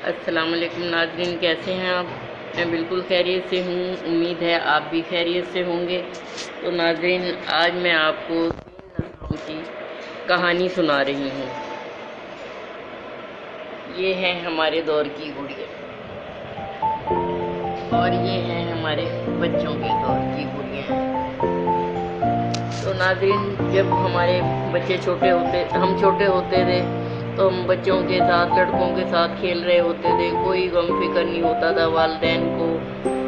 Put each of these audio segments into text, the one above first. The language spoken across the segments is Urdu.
السلام علیکم ناظرین، کیسے ہیں آپ؟ میں بالکل خیریت سے ہوں، امید ہے آپ بھی خیریت سے ہوں گے۔ تو ناظرین، آج میں آپ کو 3 نسلوں کی کہانی سنا رہی ہوں۔ یہ ہے ہمارے دور کی گڑیا اور یہ ہیں ہمارے بچوں کے دور کی گڑیاں۔ تو ناظرین، جب ہمارے بچے ہم چھوٹے ہوتے تھے تو ہم بچوں کے ساتھ، لڑکوں کے ساتھ کھیل رہے ہوتے تھے، کوئی غم فکر نہیں ہوتا تھا والدین کو۔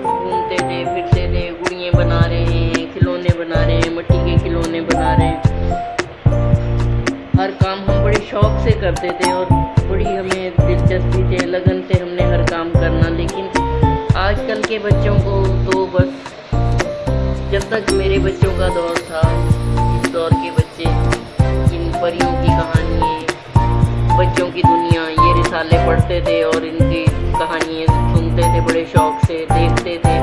گھومتے تھے، پھرتے تھے، گڑیاں بنا رہے ہیں، کھلونے بنا رہے ہیں، مٹی کے کھلونے بنا رہے ہیں۔ ہر کام ہم بڑے شوق سے کرتے تھے اور بڑی ہمیں دلچسپی سے، لگن سے ہم نے ہر کام کرنا۔ لیکن آج کل کے بچوں کو تو بس، جب تک میرے بچوں کا دور تھا، اس دور کے بچے ان پریوں کی کہانیاں، بچوں کی دنیا، یہ رسالے پڑھتے تھے اور ان کی کہانیاں سنتے تھے، بڑے شوق سے دیکھتے تھے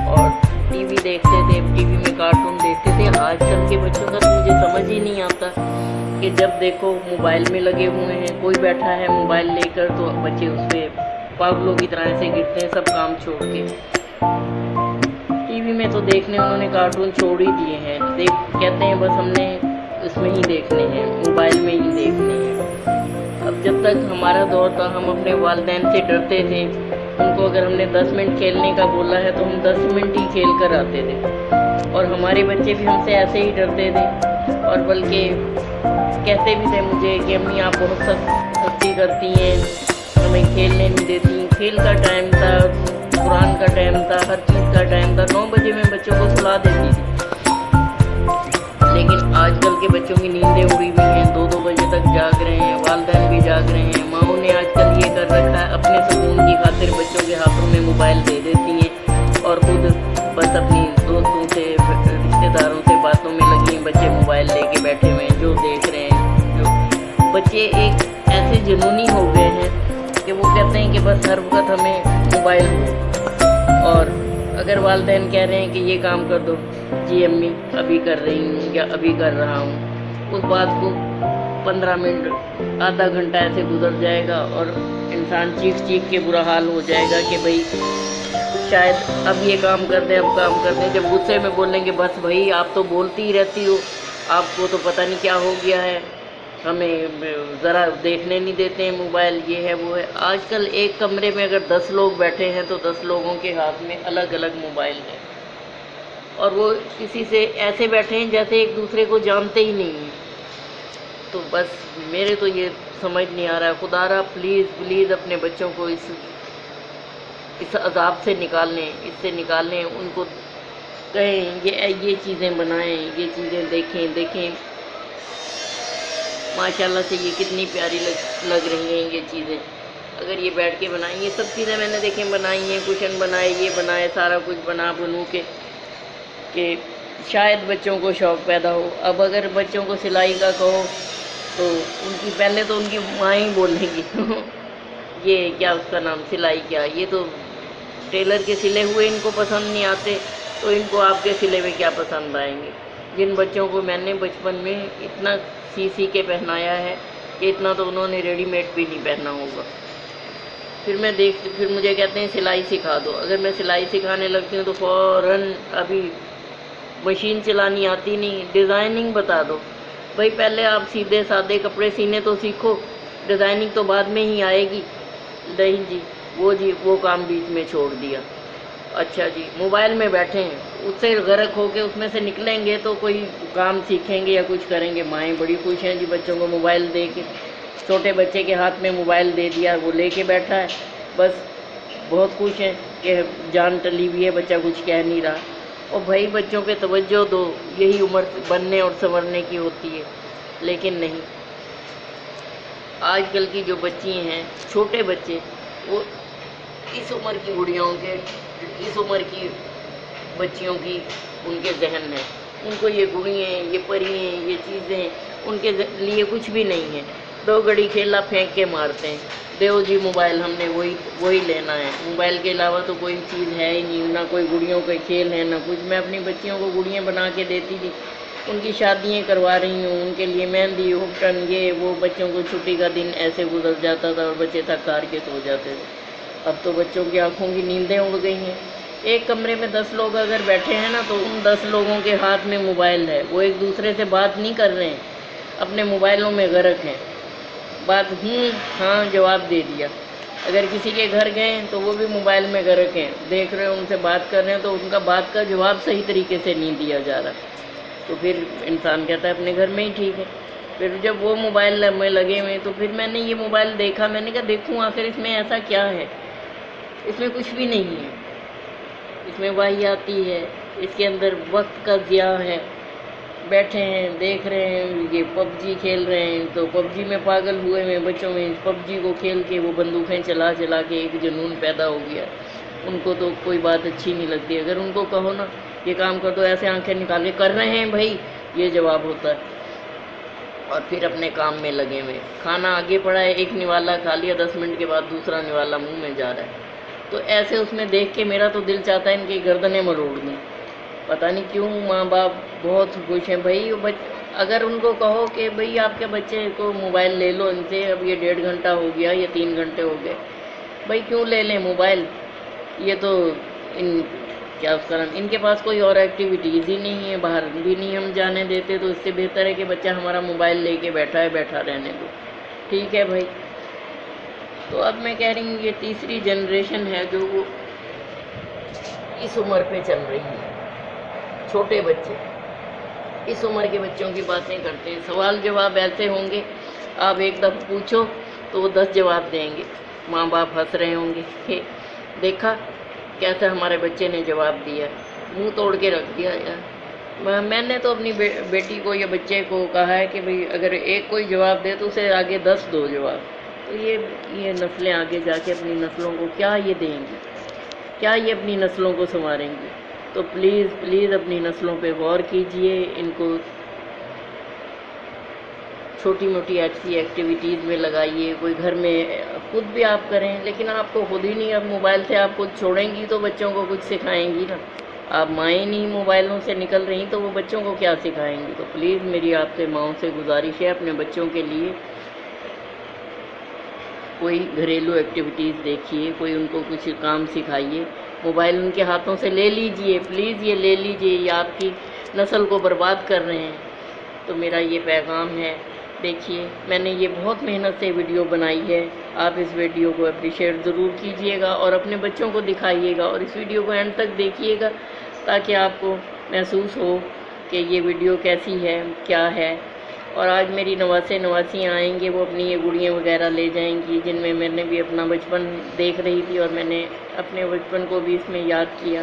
اور ٹی وی دیکھتے تھے، ٹی وی میں کارٹون دیکھتے تھے۔ آج کل کے بچوں کا تو مجھے سمجھ ہی نہیں آتا کہ جب دیکھو موبائل میں لگے ہوئے ہیں، کوئی بیٹھا ہے موبائل لے کر تو بچے اس پہ پاگلوں کی طرح سے گرتے ہیں، سب کام چھوڑ کے۔ ٹی وی میں تو دیکھنے انہوں نے کارٹون چھوڑ ہی دیے ہیں، کہتے ہیں بس ہم نے اس میں ہی دیکھنے ہیں، موبائل میں ہی دیکھنے ہیں۔ اب جب تک ہمارا دور تھا، ہم اپنے والدین سے ڈرتے تھے۔ ان کو اگر ہم نے 10 منٹ کھیلنے کا بولا ہے تو ہم 10 منٹ ہی کھیل کر آتے تھے، اور ہمارے بچے بھی ہم سے ایسے ہی ڈرتے تھے، اور بلکہ کہتے بھی تھے مجھے کہ امی آپ بہت سختی کرتی ہیں، ہمیں کھیلنے نہیں دیتی۔ کھیل کا ٹائم تھا، قرآن کا ٹائم تھا، ہر چیز کا ٹائم تھا، 9 بجے میں بچوں کو سلا دیتی تھی۔ لیکن آج کل کے بچوں کی نیندیں اڑی ہوئی ہیں، 2 بجے تک جاگ رہے ہیں، والدین بھی جاگ رہے ہیں۔ ماؤں نے آج کل یہ کر رکھا ہے، اپنے سکون کی خاطر بچوں کے ہاتھوں میں موبائل دے دیتی ہیں اور خود بس اپنی دوستوں سے، رشتے داروں سے باتوں میں لگی ہیں۔ بچے موبائل لے کے بیٹھے ہوئے ہیں، جو دیکھ رہے ہیں، جو بچے ایک ایسے جنونی ہو گئے ہیں کہ وہ کہتے ہیں کہ بس ہر وقت ہمیں موبائل ہو، اور اگر والدین کہہ رہے ہیں کہ یہ کام کر دو، جی امی ابھی کر رہی ہوں یا ابھی کر رہا ہوں، اس بات کو 15 منٹ، آدھا گھنٹہ ایسے گزر جائے گا اور انسان چیخ چیخ کے برا حال ہو جائے گا کہ بھئی شاید اب یہ کام کر دیں، اب کام کر دیں۔ جب غصے میں بولیں گے بس بھائی آپ تو بولتی ہی رہتی ہو، آپ کو تو پتہ نہیں کیا ہو گیا ہے، ہمیں ذرا دیکھنے نہیں دیتے ہیں موبائل، یہ ہے وہ ہے۔ آج کل ایک کمرے میں اگر 10 لوگ بیٹھے ہیں تو 10 لوگوں کے ہاتھ میں الگ الگ موبائل ہے، اور وہ کسی سے ایسے بیٹھے ہیں جیسے ایک دوسرے کو جانتے ہی نہیں ہیں۔ تو بس میرے تو یہ سمجھ نہیں آ رہا ہے، خدا را پلیز پلیز اپنے بچوں کو اس عذاب سے نکالیں، اس سے نکالیں، ان کو کہیں یہ چیزیں بنائیں، یہ چیزیں دیکھیں۔ ماشاءاللہ سے یہ کتنی پیاری لگ رہی ہیں یہ چیزیں، اگر یہ بیٹھ کے بنائیں۔ یہ سب چیزیں میں نے دیکھیں بنائی ہیں، کوشن بنائے، یہ بنائے، سارا کچھ بنو کے کہ شاید بچوں کو شوق پیدا ہو۔ اب اگر بچوں کو سلائی کا کہو تو پہلے تو ان کی ماں ہی بولیں گی یہ کیا اس کا نام سلائی، کیا یہ تو ٹیلر کے سلے ہوئے ان کو پسند نہیں آتے، تو ان کو آپ کے سلے میں کیا پسند آئیں گے۔ جن بچوں کو میں نے بچپن میں اتنا سی کے پہنایا ہے کہ اتنا تو انہوں نے ریڈی میڈ بھی نہیں پہنا ہوگا۔ پھر مجھے کہتے ہیں سلائی سکھا دو، اگر میں سلائی سکھانے لگتی ہوں تو فوراً ابھی مشین چلانی آتی نہیں، ڈیزائننگ بتا دو۔ بھائی پہلے آپ سیدھے سادے کپڑے سینے تو سیکھو، ڈیزائننگ تو بعد میں ہی آئے گی۔ نہیں جی وہ کام بیچ میں چھوڑ دیا۔ اچھا جی، موبائل میں بیٹھے ہیں، اس سے غرق ہو کے اس میں سے نکلیں گے تو کوئی کام سیکھیں گے یا کچھ کریں گے۔ مائیں بڑی خوش ہیں جی بچوں کو موبائل دے کے، چھوٹے بچے کے ہاتھ میں موبائل دے دیا، وہ لے کے بیٹھا ہے، بس بہت خوش ہیں کہ جان ٹلی ہوئی ہے، بچہ کچھ کہہ نہیں رہا۔ اور بھائی بچوں پہ توجہ دو، یہی عمر بننے اور سنورنے کی ہوتی ہے۔ لیکن نہیں، آج کل کی جو بچی ہیں، چھوٹے بچے، وہ اس عمر کی گڑیوں کے، اس عمر کی بچیوں کی ان کے ذہن ہے، ان کو یہ گڑیاں، یہ پری ہیں، یہ چیزیں ان کے لیے کچھ بھی نہیں ہیں۔ 2 گھڑی کھیلا پھینک کے مارتے ہیں، دیو جی موبائل ہم نے وہی لینا ہے۔ موبائل کے علاوہ تو کوئی چیز ہے ہی نہیں، نہ کوئی گڑیوں کے کھیل ہے نہ کچھ۔ میں اپنی بچیوں کو گڑیاں بنا کے دیتی تھی، ان کی شادیاں کروا رہی ہوں، ان کے لیے مہندی ہپٹن یہ وہ، بچوں کو چھٹی کا دن ایسے گزر جاتا تھا اور بچے تھک ہار کے سو جاتے تھے۔ اب تو بچوں کی آنکھوں کی نیندیں اڑ گئی ہیں۔ ایک کمرے میں 10 لوگ اگر بیٹھے ہیں نا تو ان 10 لوگوں کے ہاتھ میں موبائل ہے، وہ ایک دوسرے سے بات نہیں کر رہے ہیں، اپنے موبائلوں میں غرق ہیں، بات ہاں جواب دے دیا۔ اگر کسی کے گھر گئے تو وہ بھی موبائل میں غرق ہیں، دیکھ رہے ہیں، ان سے بات کر رہے ہیں تو ان کا بات کا جواب صحیح طریقے سے نہیں دیا جا رہا، تو پھر انسان کہتا ہے اپنے گھر میں ہی ٹھیک ہے۔ پھر جب وہ موبائل میں لگے ہوئے تو پھر میں نے یہ موبائل دیکھا، میں نے کہا دیکھوں آخر اس میں ایسا کیا ہے، اس میں کچھ بھی نہیں ہے، اس میں واہیاتی ہے، اس کے اندر وقت کا ضیاع ہے۔ بیٹھے ہیں دیکھ رہے ہیں یہ پب جی کھیل رہے ہیں، تو پب جی میں پاگل ہوئے ہیں بچوں میں، پب جی کو کھیل کے وہ بندوقیں چلا چلا کے ایک جنون پیدا ہو گیا۔ ان کو تو کوئی بات اچھی نہیں لگتی، اگر ان کو کہو نا یہ کام کر دو، ایسے آنکھیں نکال کے کر رہے ہیں بھائی، یہ جواب ہوتا ہے، اور پھر اپنے کام میں لگے ہوئے۔ کھانا آگے پڑا ہے، ایک نوالا کھا لیا، 10 منٹ کے بعد دوسرا نوالا منہ میں جا رہا ہے، تو ایسے اس میں دیکھ کے میرا تو دل چاہتا ہے ان کی گردنیں مروڑ دوں۔ پتہ نہیں کیوں ماں باپ بہت خوش ہیں بھائی، اگر ان کو کہو کہ بھئی آپ کے بچے کو موبائل لے لو ان سے، اب یہ 1.5 گھنٹہ ہو گیا یا 3 گھنٹے ہو گئے، بھائی کیوں لے لیں موبائل، یہ تو کیا اس کا نام، ان کے پاس کوئی اور ایکٹیویٹیز ہی نہیں ہے، باہر بھی نہیں ہم جانے دیتے، تو اس سے بہتر ہے کہ بچہ ہمارا موبائل لے کے بیٹھا ہے، بیٹھا رہنے دو، ٹھیک ہے بھائی۔ تو اب میں کہہ رہی ہوں یہ تیسری جنریشن ہے جو وہ اس عمر پہ چل رہی ہے، چھوٹے بچے اس عمر کے بچوں کی باتیں کرتے ہیں، سوال جواب ایسے ہوں گے، آپ ایک دفعہ پوچھو تو وہ 10 جواب دیں گے، ماں باپ ہنس رہے ہوں گے کہ دیکھا کیسا ہمارے بچے نے جواب دیا، منہ توڑ کے رکھ دیا یار۔ میں نے تو اپنی بیٹی کو یا بچے کو کہا ہے کہ بھئی اگر ایک کوئی جواب دے تو اسے آگے 10 دو جواب، تو یہ نسلیں آگے جا کے اپنی نسلوں کو کیا یہ دیں گی، کیا یہ اپنی نسلوں کو سنواریں گی؟ تو پلیز پلیز اپنی نسلوں پہ غور کیجئے، ان کو چھوٹی موٹی ایسی ایکٹیویٹیز میں لگائیے، کوئی گھر میں خود بھی آپ کریں، لیکن آپ کو خود ہی نہیں، اب موبائل سے آپ خود چھوڑیں گی تو بچوں کو کچھ سکھائیں گی نا، آپ مائیں نہیں موبائلوں سے نکل رہی تو وہ بچوں کو کیا سکھائیں گی؟ تو پلیز میری آپ سے ماؤں سے گزارش ہے، اپنے بچوں کے لیے کوئی گھریلو ایکٹیویٹیز دیکھیے، کوئی ان کو کچھ کام سکھائیے، موبائل ان کے ہاتھوں سے لے لیجئے، پلیز یہ لے لیجئے، یہ آپ کی نسل کو برباد کر رہے ہیں۔ تو میرا یہ پیغام ہے، دیکھیے میں نے یہ بہت محنت سے ویڈیو بنائی ہے، آپ اس ویڈیو کو اپریشیٹ ضرور کیجئے گا اور اپنے بچوں کو دکھائیے گا، اور اس ویڈیو کو اینڈ تک دیکھیے گا تاکہ آپ کو محسوس ہو کہ یہ ویڈیو کیسی ہے، کیا ہے۔ اور آج میری نواسے نواسیاں آئیں گے، وہ اپنی یہ گڑیاں وغیرہ لے جائیں گی جن میں میں نے بھی اپنا بچپن دیکھ رہی تھی، اور میں نے اپنے بچپن کو بھی اس میں یاد کیا،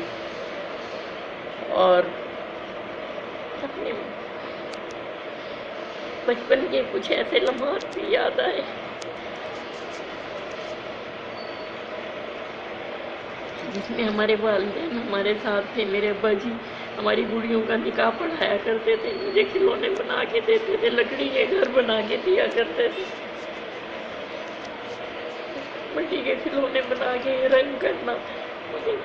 اور اپنے بچپن کے کچھ ایسے لمحات بھی یاد آئے جس میں ہمارے والدین ہمارے ساتھ تھے، میرے ابا جی ہماری گڑیوں کا نکاح پڑھایا کرتے تھے، مجھے کھلونے بنا کے دیتے تھے، لکڑی کے گھر بنا کے دیا کرتے تھے، مٹی کے کھلونے بنا کے رنگ کرنا مجھے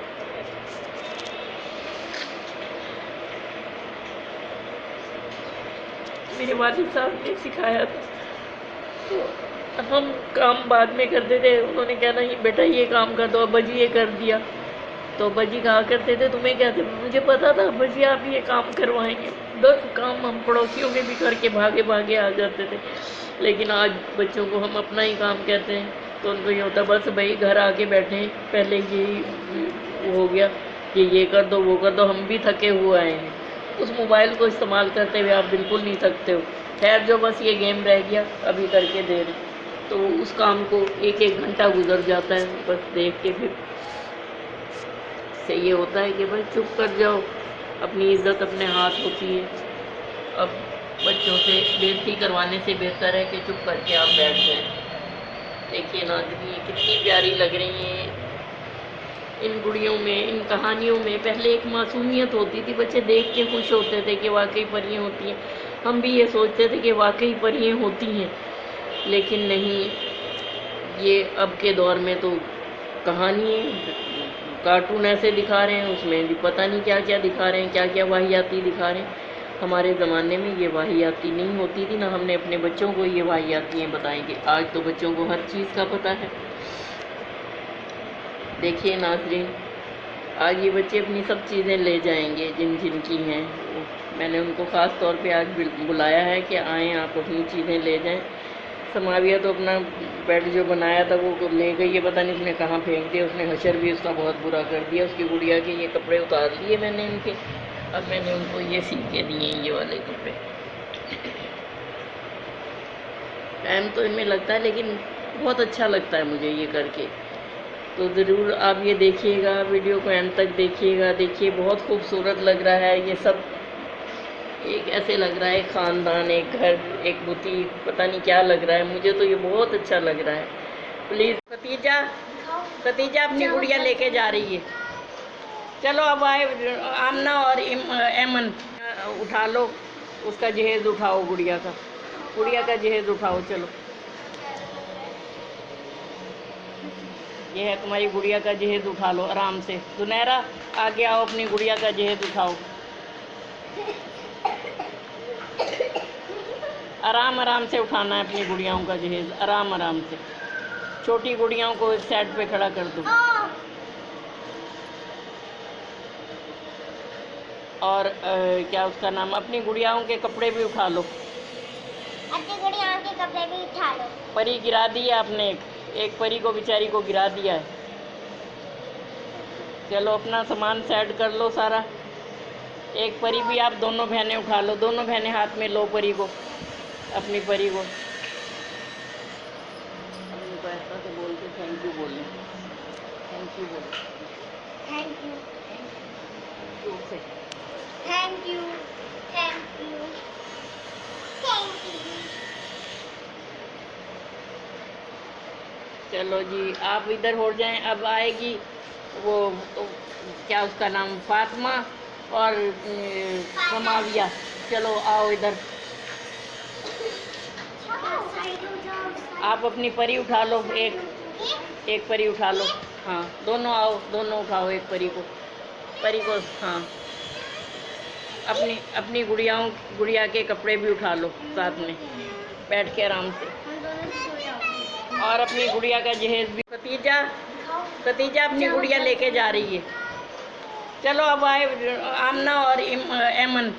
میرے والد صاحب نے سکھایا تھا۔ تو ہم کام بعد میں کرتے تھے، انہوں نے کہنا ہی بیٹا یہ کام کر دو، ابا جی یہ کر دیا، تو ابا جی کہا کرتے تھے تمہیں کہتے، مجھے پتا تھا ابا جی آپ یہ کام کروائیں گے، 10 کام ہم پڑوسیوں کے بھی کر کے بھاگے بھاگے آ جاتے تھے، لیکن آج بچوں کو ہم اپنا ہی کام کہتے ہیں تو ان کو یہ ہوتا بس بھائی گھر آ کے بیٹھیں، پہلے یہی ہو گیا کہ یہ کر دو وہ کر دو، ہم بھی تھکے ہوئے آئے ہیں، اس موبائل کو استعمال کرتے ہوئے آپ بالکل نہیں تھکتے ہو، خیر جو بس یہ گیم رہ گیا ابھی کر کے دے رہے، تو اس کام کو 1 گھنٹہ گزر جاتا ہے بس دیکھ کے، پھر سے یہ ہوتا ہے کہ بس چپ کر جاؤ، اپنی عزت اپنے ہاتھ ہوتی ہے، اب بچوں سے بےزتی کروانے سے بہتر ہے کہ چپ کر کے آپ بیٹھ جائیں۔ دیکھیے ناظرین یہ کتنی پیاری لگ رہی ہیں ان گڑیوں میں، ان کہانیوں میں، پہلے ایک معصومیت ہوتی تھی، بچے دیکھ کے خوش ہوتے تھے کہ واقعی پریاں ہوتی ہیں، ہم بھی یہ سوچتے تھے کہ واقعی پریاں ہوتی ہیں، لیکن نہیں، یہ اب کے دور میں تو کہانی کارٹون ایسے دکھا رہے ہیں، اس میں بھی پتہ نہیں کیا کیا دکھا رہے ہیں، کیا کیا واہیاتی دکھا رہے ہیں، ہمارے زمانے میں یہ واحیاتی نہیں ہوتی تھی، نہ ہم نے اپنے بچوں کو یہ واحیاتیں بتائیں گے۔ آج تو بچوں کو ہر چیز کا پتہ ہے۔ دیکھیے ناظرین، آج یہ بچے اپنی سب چیزیں لے جائیں گے جن جن کی ہیں۔ میں نے ان کو خاص طور پہ آج بلایا ہے کہ آئیں، آپ اپنی چیزیں لے جائیں۔ سماویہ تو اپنا بیڈ جو بنایا تھا وہ لے گئی ہے، پتہ نہیں اس نے کہاں پھینک دیا۔ اس نے حشر بھی اس کا بہت برا کر دیا۔ اس کی گڑیا کے یہ کپڑے اتار لیے میں نے ان کے، اب میں نے ان کو یہ سی کے دیے ہیں، یہ والے کپڑے۔ ٹائم تو ان میں لگتا ہے لیکن بہت اچھا لگتا ہے مجھے یہ کر کے۔ تو ضرور آپ یہ دیکھیے گا، ویڈیو کو اینڈ تک دیکھیے گا۔ دیکھیے بہت خوبصورت لگ رہا ہے یہ سب، ایک ایسے لگ رہا ہے ایک خاندان، ایک گھر، ایک بوتیک، پتہ نہیں کیا لگ رہا ہے۔ مجھے تو یہ بہت اچھا لگ رہا ہے۔ پلیز ختیجہ اپنی گڑیا لے کے جا رہی ہے۔ چلو اب آئے آمنہ اور ایمن، اٹھا لو اس کا جہیز، اٹھاؤ گڑیا کا جہیز اٹھاؤ۔ چلو یہ ہے تمہاری گڑیا کا جہیز، اٹھا لو آرام سے۔ زنیرہ آگے آؤ، اپنی گڑیا کا جہیز اٹھاؤ۔ آرام سے اٹھانا ہے اپنی گڑیاؤں کا جہیز، آرام سے۔ چھوٹی گڑیاؤں کو ایک سائڈ پہ کھڑا کر دو، اور کیا اس کا نام، اپنی گڑیاؤں کے کپڑے بھی اٹھا لو۔ پری گرا دی ہے آپ نے، ایک پری کو بیچاری کو گرا دیا ہے۔ چلو اپنا سامان سیٹ کر لو سارا۔ ایک پری بھی آپ دونوں بہنیں اٹھا لو، دونوں بہنیں ہاتھ میں لو پری کو، اپنی پری کو۔ اپنی کو ایسا سے بول کے تھینک یو بولیں، تھینک یو بولیں، تھینک یو، تھینک یو سے۔ Thank you, thank you, thank you. چلو جی آپ ادھر ہو جائیں، اب آئے گی وہ کیا اس کا نام، فاطمہ اور سماویہ۔ چلو آؤ ادھر، آپ اپنی پری اٹھا لو، ایک پری اٹھا لو۔ ہاں دونوں آؤ، دونوں اٹھاؤ ایک پری کو، ہاں اپنی گڑیا کے کپڑے بھی اٹھا لو ساتھ میں بیٹھ کے آرام سے، اور اپنی گڑیا کا جہیز بھی۔ ختیجہ اپنی گڑیا لے کے جا رہی ہے۔ چلو اب آئے آمنہ اور ایمن،